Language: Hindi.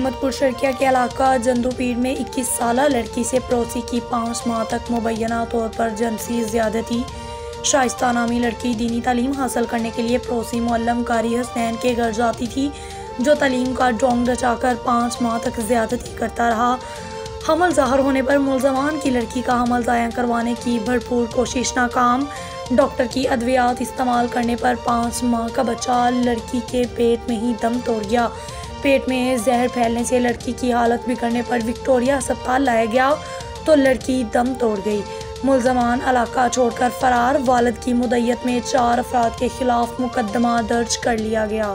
अहमदपुर शर्किया के इलाका जंदूपीर में 21 साला लड़की से पड़ोसी की 5 माह तक मुबैना तौर पर जिनसी ज़्यादती। शाइस्ता नामी लड़की दीनी तालीम हासिल करने के लिए पड़ोसी मुअल्लम कारी हसनैन के घर जाती थी, जो तालीम का ढोंग रचाकर 5 माह तक ज़्यादती करता रहा। हमल ज़ाहिर होने पर मुल्ज़मान की लड़की का हमल ज़ाया करवाने की भरपूर कोशिश नाकाम। डॉक्टर की अद्वियात इस्तेमाल करने पर 5 माह का बच्चा लड़की के पेट में ही दम तोड़ गया। पेट में जहर फैलने से लड़की की हालत बिगड़ने पर विक्टोरिया अस्पताल लाया गया तो लड़की दम तोड़ गई। मुल्ज़मान इलाका छोड़कर फरार। वालिद की मुद्दत में 4 अफराद के खिलाफ मुकदमा दर्ज कर लिया गया।